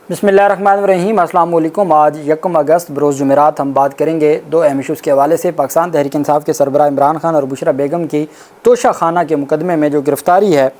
बिस्मिल्लाहिर्रहमानिर्रहीम। अस्सलाम वालेकुम। आज 1 अगस्त बरोज़ जुमेरात हम बात करेंगे दो अहम इशूज़ के हवाले से। पाकिस्तान तहरीक इंसाफ के सरबराह इमरान खान और बुशरा बेगम की तोशा खाना के मुकदमे में जो गिरफ़्तारी है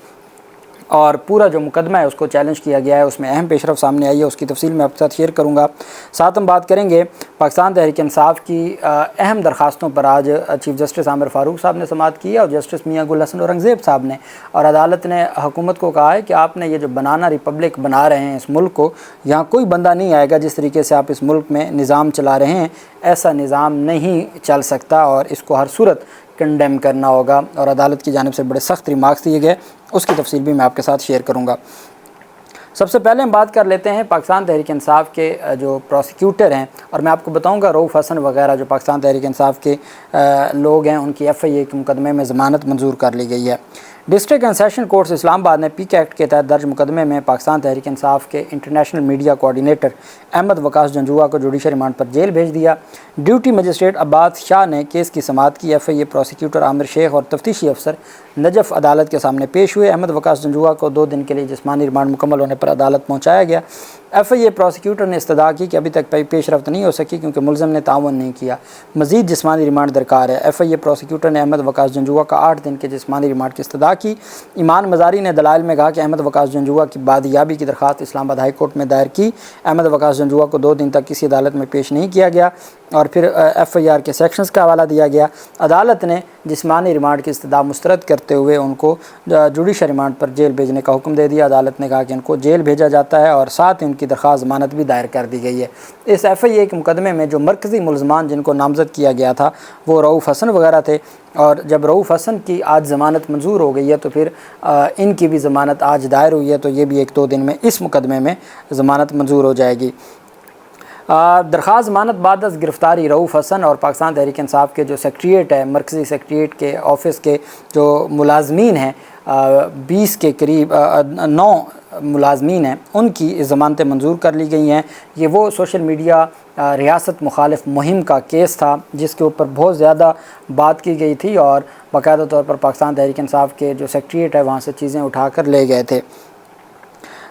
और पूरा जो मुकदमा है उसको चैलेंज किया गया है, उसमें अहम पेशरफ सामने आई है, उसकी तफसील मैं आपके साथ शेयर करूँगा। साथ हम बात करेंगे पाकिस्तान तहरीक इंसाफ की अहम दरखास्तों पर। आज चीफ जस्टिस आमिर फ़ारूक साहब ने समाअत की है और जस्टिस मियां गुल हसन औरंगज़ेब साहब ने, और अदालत ने हुकूमत को कहा है कि आपने ये जो बनाना रिपब्लिक बना रहे हैं इस मुल्क को, यहाँ कोई बंदा नहीं आएगा जिस तरीके से आप इस मुल्क में निज़ाम चला रहे हैं, ऐसा निज़ाम नहीं चल सकता और इसको हर सूरत कंडेम करना होगा। और अदालत की जानिब से बड़े सख्त रिमार्क्स दिए गए, उसकी तफसील भी मैं आपके साथ शेयर करूँगा। सबसे पहले हम बात कर लेते हैं पाकिस्तान तहरीक इंसाफ के जो प्रोसिक्यूटर हैं, और मैं आपको बताऊंगा रऊफ़ हसन वगैरह जो पाकिस्तान तहरीक इंसाफ के लोग हैं, उनकी FIA के मुकदमे में ज़मानत मंजूर कर ली गई है। District and session courts Islamabad ने PK एक्ट के तहत दर्ज मुकदमे में पाकिस्तान तहरीक इंसाफ के international media coordinator Ahmad Waqas Janjua को जुडिशल रिमांड पर जेल भेज दिया। ड्यूटी मजिस्ट्रेट अब्बास शाह ने केस की समाअत की। FIA प्रोसिक्यूटर आमिर शेख और तफ्तीशी अफसर नजफ़ अदालत के सामने पेश हुए। अहमद वकास जंजुआ को 2 दिन के लिए जिस्मानी रिमांड मुकम्मल होने पर अदालत पहुँचाया गया। FIA प्रोसिक्यूटर ने इस्तदा की कि अभी तक पेशरफ्त नहीं हो सकी क्योंकि मुलज़म ने ताउन नहीं किया, मज़ीद जिस्मानी रिमांड दरकार है। FIA प्रोसिक्यूटर ने अहमद वकास जंजुआ का 8 दिन के जिस्मानी रिमांड की इस्तदा की। ईमान मज़ारी ने दलाइल में कहा कि अहमद वकास जंजुआ की बादियाबी की दरख्वास्त इस्लामाबाद हाई कोर्ट में दायर की। अहमद वकास जंजुआ को 2 दिन तक किसी अदालत में पेश नहीं किया गया और फिर FIR के सेक्शंस का हवाला दिया गया। अदालत ने जिस्मानी रिमांड की इस्तदा मुस्तरद करते हुए उनको जुडिशल रिमांड पर जेल भेजने का हुक्म दे दिया। अदालत ने कहा कि उनको जेल भेजा जाता है और साथ ही उनकी दरख्वास्त ज़मानत भी दायर कर दी गई है। इस FIA के मुकदमे में जो मरकज़ी मुलज़मान जिनको नामज़द किया गया था वो रऊफ़ हसन वगैरह थे, और जब रऊफ़ हसन की आज ज़मानत मंजूर हो गई है तो फिर इनकी भी ज़मानत आज दायर हुई है, तो ये भी 1-2 दिन में इस मुकदमे में ज़मानत मंजूर हो जाएगी। दरख्वास्त ज़मानत बाद अज़ गिरफ़्तारी रऊफ़ हसन और पाकिस्तान तहरीक इंसाफ के जो सेक्रेटरीट है, मरकज़ी सेक्रेटरीट के ऑफ़िस के जो मुलाज़मीन हैं, 20 के करीब 9 मुलाज़मीन हैं, उनकी ज़मानतें मंजूर कर ली गई हैं। ये वो सोशल मीडिया रियासत मुखालिफ मुहिम का केस था जिसके ऊपर बहुत ज़्यादा बात की गई थी और बाकायदा तौर पर पाकिस्तान तहरीक इंसाफ के जो सेक्रेटरीट है वहाँ से चीज़ें उठा कर ले गए थे।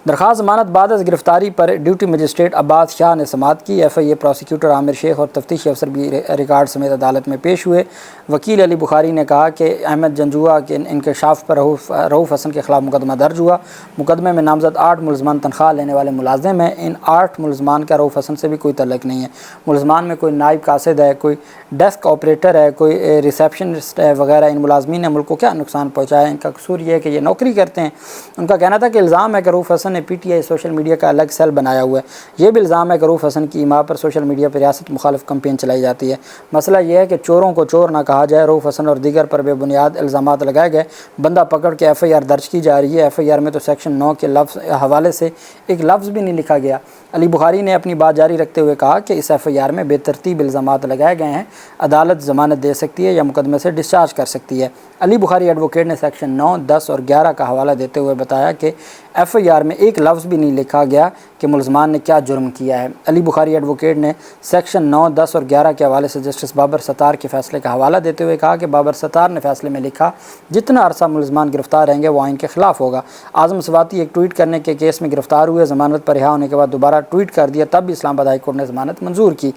दरख्वास्त ज़मानत बाद अज़ गिरफ़्तारी पर ड्यूटी मजिस्ट्रेट अब्बास शाह ने समाअत की। FIA प्रोसिक्यूटर आमिर शेख और तफ्तीशी अफसर भी रिकॉर्ड समेत अदालत में पेश हुए। वकील अली बुखारी ने कहा कि अहमद जंजुआ के इंकशाफ पर रऊफ़ हसन के ख़िलाफ़ मुकदमा दर्ज हुआ। मुकदमे में नामज़द 8 मुलज़मान तनख्वाह लेने वाले मुलाजिम हैं। इन 8 मुलज़मान का रऊफ़ हसन से भी कोई तल्लुक़ नहीं है। मुलज़मान में कोई नायब कासिद है, कोई डेस्क ऑपरेटर है, कोई रिसेप्शनिस्ट है वगैरह। इन मुलाजमीन ने मुल्क को क्या नुकसान पहुँचाया? इनका कसूर ये है कि ये नौकरी करते हैं। उनका कहना था कि इल्ज़ाम है कि रऊफ़ हसन ने PTI सोशल मीडिया का अलग सेल बनाया हुआ है। ये भी इल्ज़ाम है कि रऊफ़ हसन की इमाम पर सोशल मीडिया पर रियासत मुखालिफ कैंपेन चलाई जाती है। मसला ये है कि चोरों को चोर ना कहा जाए। रऊफ़ हसन और दीगर पर बेबुनियाद इल्ज़ामात लगाए गए, बंदा पकड़ के FIR दर्ज की जा रही है। FIR में तो सेक्शन 9 के हवाले से एक लफ्ज़ भी नहीं लिखा गया। अली बुखारी ने अपनी बात जारी रखते हुए कहा कि इस FIR में बेतरतीब इल्ज़ामात लगाए गए हैं। अदालत ज़मानत दे सकती है या मुकदमे से डिस्चार्ज कर सकती है। अली बुखारी एडवोकेट ने सेक्शन 9, 10 और 11 का हवाला देते हुए बताया कि FIR में एक लफ्ज़ भी नहीं लिखा गया कि मुलज़मान ने क्या जुर्म किया है। अली बुखारी एडवोकेट ने सेक्शन 9, 10 और 11 के हवाले से जस्टिस बाबर सत्तार के फ़ैसले का हवाला देते हुए कहा कि बाबर सत्तार ने फ़ैसले में लिखा जितना अरसा मुलज़मान गिरफ़्तार रहेंगे वो आइन के ख़िलाफ़ होगा। आज़म सवाती एक ट्वीट करने के केस में गिरफ़्तार हुए, ज़मानत पर रिहा होने के बाद दोबारा ट्वीट कर दिया, तब भी इस्लामाबाद हाई कोर्ट ने ज़मानत मंजूर की।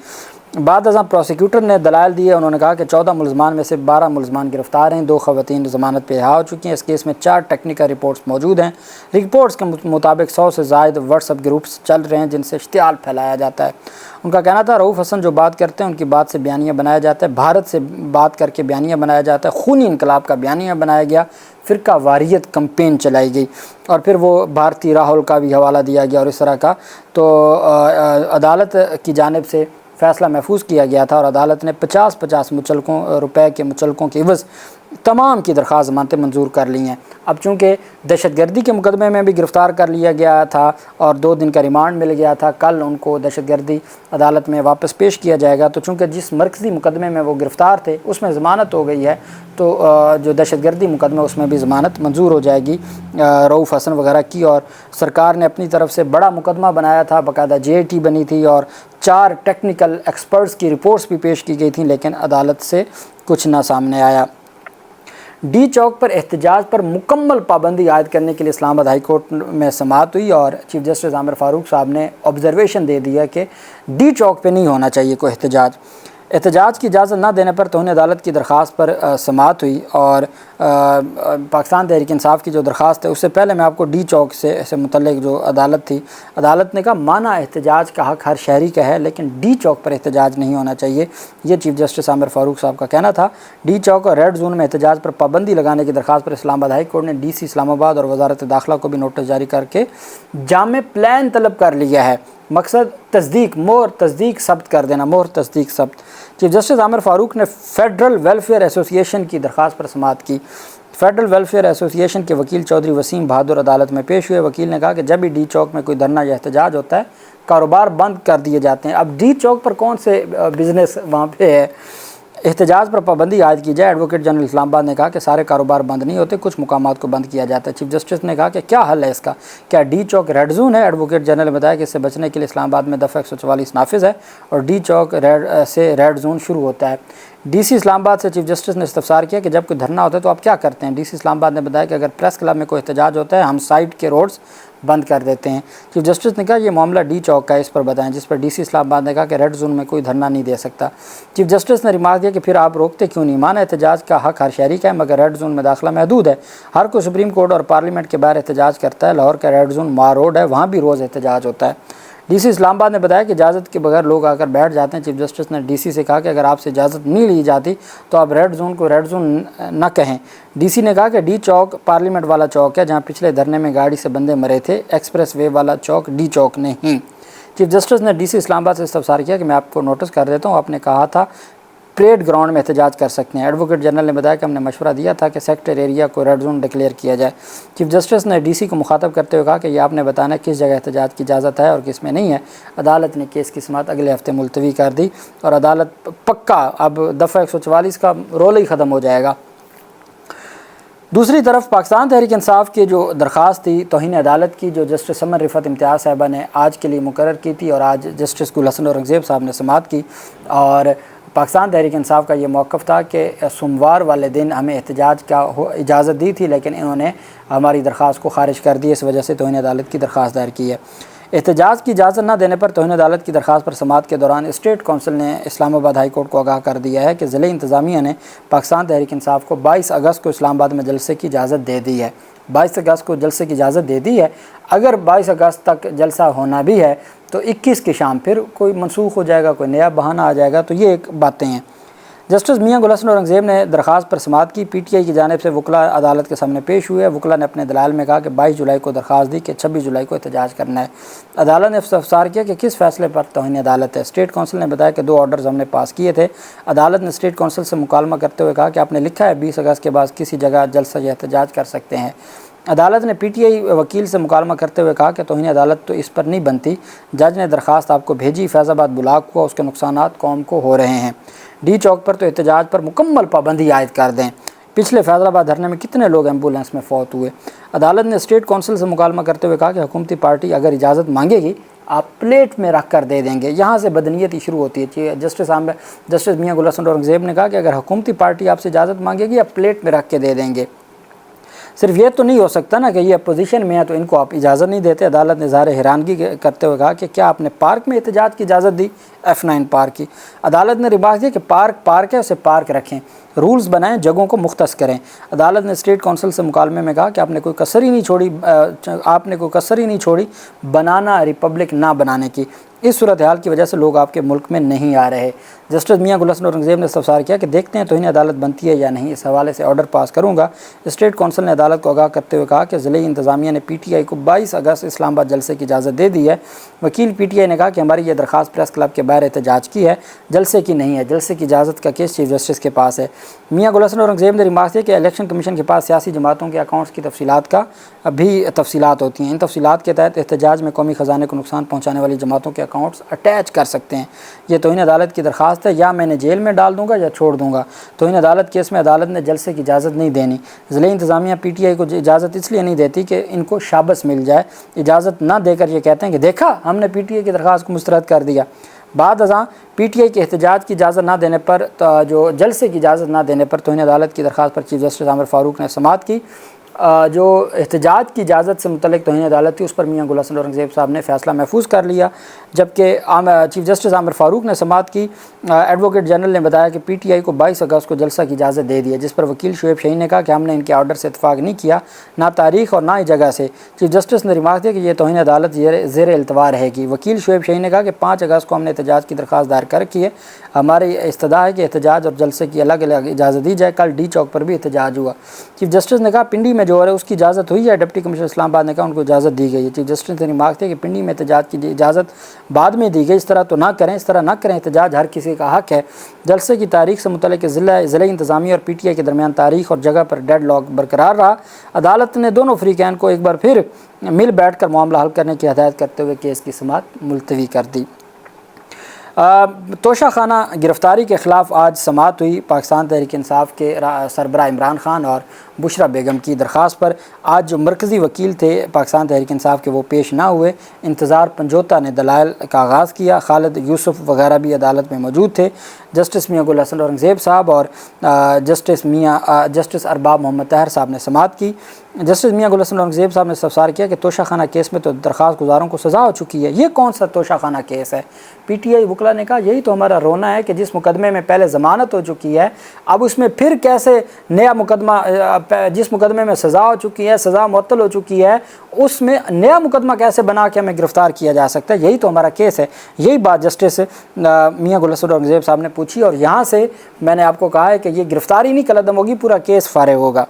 बाद अज़ां प्रोसिक्यूटर ने दलाइल दिए। उन्होंने कहा कि 14 मुलज़मान में से 12 मुलज़मान गिरफ़्तार हैं, 2 ख़वातीन ज़मानत पर रिहा हो चुकी हैं। इस केस में 4 टेक्निकल रिपोर्ट्स मौजूद हैं। रिपोर्ट्स के मुताबिक 100 से ज़ायद व्हाट्सएप ग्रुप्स चल रहे हैं जिनसे इश्तियाल फैलाया जाता है। उनका कहना था रऊफ़ हसन जो बात करते हैं उनकी बात से बयानिया बनाया जाता है, भारत से बात करके बयानिया बनाया जाता है, खूनी इनकलाब का बयानिया बनाया गया, फ़िरका वारियत कैंपेन चलाई गई और फिर वो भारतीय राहुल का भी हवाला दिया गया और इस तरह का। तो अदालत की जानिब से फ़ैसला महफूज किया गया था और अदालत ने 50-50 रुपए के मुचलकों के इवज़ तमाम की दरख्वास्त ज़मानतें मंजूर कर ली हैं। अब चूँकि दहशतगर्दी के मुकदमे में भी गिरफ़्तार कर लिया गया था और 2 दिन का रिमांड मिल गया था, कल उनको दहशतगर्दी अदालत में वापस पेश किया जाएगा। तो चूँकि जिस मरकज़ी मुकदमे में वो गिरफ़्तार थे उसमें ज़मानत हो गई है, तो जो दहशतगर्दी मुकदमा उसमें भी ज़मानत मंजूर हो जाएगी रऊफ़ हसन वगैरह की। और सरकार ने अपनी तरफ से बड़ा मुकदमा बनाया था, बाकायदा JIT बनी थी और 4 टेक्निकल एक्सपर्ट्स की रिपोर्ट्स भी पेश की गई थी, लेकिन अदालत से कुछ ना सामने आया। डी चौक पर एहतजाज पर मुकम्मल पाबंदी आयद करने के लिए इस्लामाबाद हाई कोर्ट में समाअत हुई और चीफ जस्टिस आमिर फारूक साहब ने ऑब्जर्वेशन दे दिया कि डी चौक पे नहीं होना चाहिए कोई एहतजाज की इजाज़त ना देने पर तौहीन अदालत की दरख्वास्त पर समाअत हुई और पाकिस्तान तहरीक इंसाफ की जो दरख्वास्त है उससे पहले मैं आपको डी चौक से मुतल्लिक जो अदालत थी, अदालत ने कहा माना एहतजाज का हक़ हर शहरी का है लेकिन डी चौक पर एहतजाज नहीं होना चाहिए। ये चीफ जस्टिस आमिर फारूक साहब का कहना था। डी चौक और रेड जोन में एहतजाज पर पाबंदी लगाने की दरख्वास्त पर इस्लामाबाद हाई कोर्ट ने DC इस्लामाबाद और वजारत दाखिला को भी नोटिस जारी करके जामे प्लान तलब कर लिया है। मकसद तस्दीक, मोहर तस्दीक सब्त कर देना, मोहर तस्दीक सब्त। चीफ जस्टिस आमिर फारूक ने फेडरल वेलफेयर एसोसिएशन की दरख्वास्त पर समाअत की। फेडरल वेलफेयर एसोसिएशन के वकील चौधरी वसीम बहादुर अदालत में पेश हुए। वकील ने कहा कि जब भी डी चौक में कोई धरना या एहतजाज होता है कारोबार बंद कर दिए जाते हैं। अब डी चौक पर कौन से बिज़नेस वहाँ पे है, एहतजाज पर पाबंदी आयद की जाए। एडवोकेट जनरल इस्लामाबाद ने कहा कि सारे कारोबार बंद नहीं होते, कुछ मुकामात को बंद किया जाता है। चीफ जस्टिस ने कहा कि क्या हल है इसका, क्या डी चौक रेड जोन है। एडवोकेट जनरल ने बताया कि इससे बचने के लिए इस्लामाबाद में दफ़ा 144 नाफिज है और डी चौक से रेड जोन शुरू होता है। DC इस्लामाबाद से चीफ जस्टिस ने इस्तफसार किया कि जब कोई धरना होता है तो आप क्या करते हैं। DC इस्लामाबाद ने बताया कि अगर प्रेस क्लब में कोई एहतजाज होता है हम साइड के रोड्स बंद कर देते हैं। चीफ जस्टिस ने कहा ये मामला डी चौक का है, इस पर बताएं, जिस पर DC इस्लामाबाद ने कहा कि रेड जोन में कोई धरना नहीं दे सकता। चीफ जस्टिस ने रिमार्क दिया कि फिर आप रोकते क्यों नहीं, माना एहतजाज का हक़ हर शहरी का है मगर रेड जोन में दाखिला महदूद है। हर कोई सुप्रीम कोर्ट और पार्लियामेंट के बाहर एहतजाज करता है। लाहौर का रेड जोन मार रोड है, वहाँ भी रोज़ एहतजाज होता है। DC इस्लामाबाद ने बताया कि इजाज़त के बगैर लोग आकर बैठ जाते हैं। चीफ जस्टिस ने DC से कहा कि अगर आपसे इजाज़त नहीं ली जाती तो आप रेड जोन को रेड जोन न कहें। DC ने कहा कि डी चौक पार्लियामेंट वाला चौक है जहां पिछले धरने में गाड़ी से बंदे मरे थे, एक्सप्रेस वे वाला चौक डी चौक नहीं। चीफ जस्टिस ने DC इस्लामाबाद से इस्तफसार किया कि मैं आपको नोटिस कर देता हूँ, आपने कहा था परेड ग्राउंड में एहतजाज कर सकते हैं। एडवोकेट जनरल ने बताया कि हमने मशवरा दिया था कि सेक्टर एरिया को रेड जोन डिक्लेयर किया जाए। चीफ जस्टिस ने DC को मुखातब करते हुए कहा कि ये आपने बताना किस जगह एहतजाज की इजाज़त है और किस में नहीं है। अदालत ने केस की समाअत अगले हफ्ते मुलतवी कर दी और अदालत पक्का अब दफ़ा 144 का रोल ही ख़त्म हो जाएगा। दूसरी तरफ पाकिस्तान तहरीक इंसाफ की जो दरख्वास्त थी तौहीन अदालत की, जो जस्टिस समन रिफत इम्तियाज़ साहिबा ने आज के लिए मुकर्रर की थी और आज जस्टिस गुल हसन औरंगज़ेब साहब ने समाअत की और पाकिस्तान तहरीक इंसाफ का ये मौक़िफ़ था कि सोमवार वाले दिन हमें एहतजाज का इजाज़त दी थी लेकिन इन्होंने हमारी दरख्वास्त को ख़ारिज कर दी, इस वजह से तौहीन अदालत की दरख्वास्त दायर की है। एहतजाज की इजाज़त न देने पर तौहीन अदालत की दरख्वास्त पर समाअत के दौरान स्टेट कौंसिल ने इस्लामाबाद हाई कोर्ट को आगाह कर दिया है कि ज़िले इंतज़ामिया ने पाकिस्तान तहरीक इंसाफ को 22 अगस्त को इस्लामाबाद में जलसे की इजाज़त दे दी है। 22 अगस्त को जलसे की इजाज़त दे दी है। अगर 22 अगस्त तक जलसा होना भी है तो 21 की शाम फिर कोई मनसूख हो जाएगा, कोई नया बहाना आ जाएगा। तो ये एक बातें हैं। जस्टिस मियां गुल हसन औरंगज़ेब ने दरख्वास्त पर समाअत की। PTI की जानिब से वकला अदालत के सामने पेश हुए। वकला ने अपने दलाल में कहा कि 22 जुलाई को दरख्वास्त दी कि 26 जुलाई को एहतजाज करना है। अदालत ने इस्तफसार किया कि किस फैसले पर तौहीन अदालत है। स्टेट कौंसिल ने बताया कि 2 ऑर्डर्स हमने पास किए थे। अदालत ने स्टेट कौंसिल से मुकालमा करते हुए कहा कि आपने लिखा है 20 अगस्त के बाद किसी जगह जलसा या एहतजाज कर सकते हैं। अदालत ने PTI वकील से मुकालमा करते हुए कहा कि तौहीन अदालत तो इस पर नहीं बनती। जज ने दरख्वास्त आपको भेजी, फैज़ाबाद ब्लॉक हुआ, उसके नुकसानात कौम को हो रहे हैं। डी चौक पर तो एहतजाज पर मुकम्मल पाबंदी आयद कर दें। पिछले फैज़लाबाद धरने में कितने लोग एम्बुलेंस में फौत हुए। अदालत ने स्टेट कौंसिल से मुकालमा करते हुए कहा कि हुकूमती पार्टी अगर इजाज़त मांगेगी आप प्लेट में रख कर दे देंगे। यहाँ से बदनीयती शुरू होती है। जस्टिस मियां गुल हसन औरंगज़ेब ने कहा कि अगर हुकूमती पार्टी आपसे इजाज़त मांगेगी आप प्लेट में रख के दे देंगे। सिर्फ ये तो नहीं हो सकता ना कि ये अपोजिशन में है तो इनको आप इजाज़त नहीं देते। अदालत ने ज़ाहिर हैरानगी करते हुए कहा कि क्या आपने पार्क में एहतजाज की इजाज़त दी, F9 पार्क की। अदालत ने रिमार्क दिया कि पार्क है, उसे पार्क रखें, रूल्स बनाएं, जगहों को मुख्तस करें। अदालत ने स्टेट कौंसिल से मुकालमे में कहा कि आपने कोई कसर ही नहीं छोड़ी बनाना रिपब्लिक ना बनाने की। इस सूरत हाल की वजह से लोग आपके मुल्क में नहीं आ रहे। जस्टिस मियां गुल हसन औरंगज़ेब ने इस्तफसार किया कि देखते हैं तौहीन अदालत बनती है या नहीं, इस हवाले से ऑर्डर पास करूँगा। स्टेट कौंसिल ने अदालत को आगाह करते हुए कहा कि ज़िले इंतज़ामिया ने PTI को 22 अगस्त इस्लामाबाद जलसे की इजाज़त दे दी है। वकील PTI ने कहा कि हमारी ये दरख्वास्त प्रेस क्लब के बाहर एहतजाज की है, जलसे की नहीं है। जलसे की इजाज़त का केस चीफ जस्टिस के पास है। मियां गुल हसन औरंगज़ेब ने रिमार्क दिया कि इलेक्शन कमीशन के पास सियासी जमातों के अकाउंट्स की तफसीलात का भी तफसीलात होती हैं। इन तफसीलात के तहत एहतजाज में कौमी ख़जाने को नुकसान पहुँचाने वाली जमातों के अकाउंट्स अटैच कर सकते हैं। ये तौहीन अदालत की दरख्वास्त है, या मैंने जेल में डाल दूंगा या छोड़ दूंगा। तौहीन अदालत केस में अदालत ने जलसे की इजाज़त नहीं देनी। ज़िले इंतज़ामिया PTI को इजाज़त इसलिए नहीं देती कि इनको शाबस मिल जाए। इजाज़त ना देकर ये कहते हैं कि देखा हमने PTI की दरख्वास्त को मुस्तरद कर दिया। بعد ازاں پی ٹی آئی کے احتجاج کی اجازت نہ دینے پر جو جلسے کی اجازت نہ دینے پر توہین عدالت کی درخواست پر چیف جسٹس عامر فاروق نے سماعت کی۔ جو احتجاج کی اجازت سے متعلق توہین عدالت تھی اس پر میاں گل حسن اورنگزیب صاحب نے فیصلہ محفوظ کر لیا، جبکہ چیف جسٹس عامر فاروق نے سماعت کی۔ ایڈوکیٹ جنرل نے بتایا کہ پی ٹی آئی کو 22 اگست کو جلسہ کی اجازت دے دی ہے، جس پر وکیل شعیب شہین نے کہا کہ ہم نے ان کے آرڈر سے اتفاق نہیں کیا، نہ تاریخ اور نہ ہی جگہ سے۔ چیف جسٹس نے ریمارک دیا کہ یہ توہین عدالت زیر التوا رہے گی۔ وکیل شعیب شہین نے کہا کہ 5 اگست کو ہم نے احتجاج کی درخواست دائر کر رکھی ہے، ہماری استدعا ہے کہ احتجاج اور جلسے کی الگ الگ اجازت دی جائے۔ کل ڈی چوک پر بھی احتجاج ہوا۔ چیف جسٹس نے کہا پنڈی میں جو ہو رہا ہے اس کی اجازت ہوئی ہے، ڈپٹی کمشنر اسلام آباد نے کہا ان کو اجازت دی گئی ہے۔ چیف جسٹس نے ریمارک دیا کہ پنڈی میں احتجاج کی اجازت بعد میں دی گئی، اس طرح تو نہ کریں، اس طرح نہ کریں، احتجاج ہر کسی کا حق ہے۔ جلسے کی تاریخ سے متعلق ضلع انتظامیہ اور پی ٹی آئی کے درمیان تاریخ اور جگہ پر ڈیڈ لاک برقرار رہا۔ عدالت نے دونوں فریقین کو ایک بار پھر مل بیٹھ کر معاملہ حل کرنے کی ہدایت کرتے ہوئے کیس کی سماعت ملتوی کر دی۔ توشہ خانہ گرفتاری کے خلاف آج سماعت ہوئی۔ پاکستان تحریک انصاف کے سربراہ عمران خان اور بشرا بیگم کی درخواست پر آج جو مرکزی وکیل تھے پاکستان تحریک انصاف کے وہ پیش نہ ہوئے۔ انتظار پنجوتا نے دلائل کا آغاز کیا۔ خالد یوسف وغیرہ بھی عدالت میں موجود تھے۔ جسٹس میاں گل حسن اورنگزیب صاحب اور جسٹس ارباب محمد طاہر صاحب نے سماعت کی۔ جسٹس میاں گل حسن اورنگزیب صاحب نے استفسار کیا کہ توشہ خانہ کیس میں تو درخواست گزاروں کو سزا ہو چکی ہے، یہ کون سا توشہ خانہ کیس ہے؟ پی ٹی آئی وکلا نے کہا یہی تو ہمارا رونا ہے کہ جس مقدمے میں پہلے ضمانت ہو چکی ہے، اب اس میں پھر کیسے نیا مقدمہ، جس مقدمے میں سزا ہو چکی ہے، سزا معطل ہو چکی ہے، اس میں نیا مقدمہ کیسے بنا کے ہمیں گرفتار کیا جا سکتا ہے؟ یہی تو ہمارا کیس ہے۔ یہی بات جسٹس میاں گل حسن اورنگزیب صاحب نے پوچھی، اور یہاں سے میں نے آپ کو کہا ہے کہ یہ گرفتاری نہیں قلعدم ہوگی، پورا کیس فارغ ہوگا۔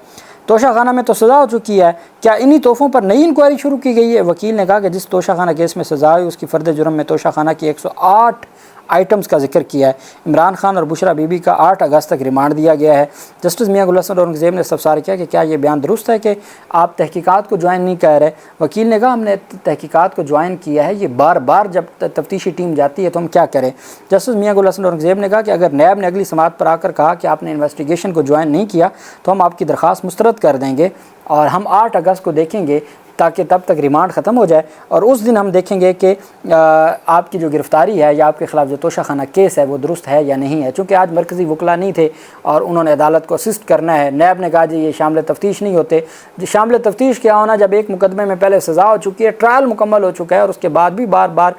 توشہ خانہ میں تو سزا ہو چکی ہے، کیا انہی تحفوں پر نئی انکوائری شروع کی گئی ہے؟ وکیل نے کہا کہ جس توشہ خانہ کیس میں سزا ہوئی اس کی فرد جرم میں توشہ خانہ کی 108 آئٹمز کا ذکر کیا ہے۔ عمران خان اور بشرا بی بی کا 8 اگست تک ریمانڈ دیا گیا ہے۔ جسٹس میاں گل حسن اورنگزیب نے استفسار کیا کہ کیا یہ بیان درست ہے کہ آپ تحقیقات کو جوائن نہیں کر رہے؟ وکیل نے کہا ہم نے تحقیقات کو جوائن کیا ہے، یہ بار بار جب تفتیشی ٹیم جاتی ہے تو ہم کیا کریں؟ جسٹس میاں گل حسن اورنگزیب نے کہا کہ اگر نیب نے اگلی سماعت پر آ کر کہا کہ آپ نے انویسٹیگیشن کو جوائن نہیں کیا تو ہم آپ کی درخواست مسترد کر دیں گے، اور ہم 8 اگست کو دیکھیں گے تاکہ تب تک ریمانڈ ختم ہو جائے، اور اس دن ہم دیکھیں گے کہ آپ کی جو گرفتاری ہے یا آپ کے خلاف جو توشہ خانہ کیس ہے وہ درست ہے یا نہیں ہے۔ چونکہ آج مرکزی وکلا نہیں تھے اور انہوں نے عدالت کو اسسٹ کرنا ہے، نیب نے کہا جی یہ شامل تفتیش نہیں ہوتے۔ شامل تفتیش کیا ہونا جب ایک مقدمے میں پہلے سزا ہو چکی ہے، ٹرائل مکمل ہو چکا ہے اور اس کے بعد بھی بار بار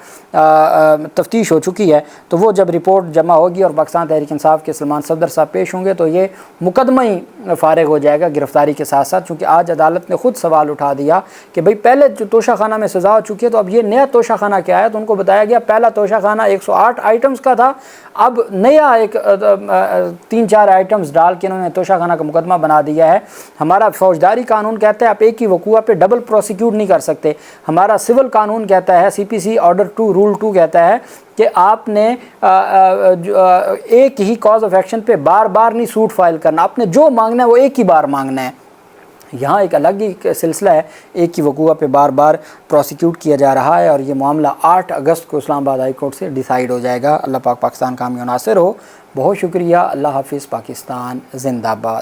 تفتیش ہو چکی ہے، تو وہ جب رپورٹ جمع ہوگی اور پاکستان تحریک انصاف کے سلمان صفدر صاحب پیش ہوں گے تو یہ مقدمہ ہی فارغ ہو جائے گا گرفتاری کے ساتھ ساتھ۔ چونکہ آج عدالت نے خود سوال اٹھا دیا کہ بھئی پہلے جو توشہ خانہ میں سزا ہو چکی ہے تو اب یہ نیا توشہ خانہ کیا ہے؟ تو ان کو بتایا گیا پہلا توشہ خانہ 108 آئٹمز کا تھا، اب نیا ایک 3-4 آئٹمز ڈال کے انہوں نے توشہ خانہ کا مقدمہ بنا دیا ہے۔ ہمارا فوجداری قانون کہتا ہے آپ ایک ہی وقوع پہ ڈبل پروسیکیوٹ نہیں کر سکتے، ہمارا سول قانون کہتا ہے، سی پی سی آرڈر 2 رول 2 کہتا ہے کہ آپ نے ایک ہی کاز آف ایکشن پہ بار بار نہیں سوٹ فائل کرنا، آپ نے جو مانگنا ہے وہ ایک ہی بار مانگنا ہے۔ یہاں ایک الگ ہی سلسلہ ہے، ایک ہی وقوع پہ بار بار پروسیکیوٹ کیا جا رہا ہے، اور یہ معاملہ 8 اگست کو اسلام آباد ہائی کورٹ سے ڈیسائیڈ ہو جائے گا۔ اللہ پاک پاکستان کامیاب ناصر ہو۔ بہت شکریہ۔ اللہ حافظ۔ پاکستان زندہ باد۔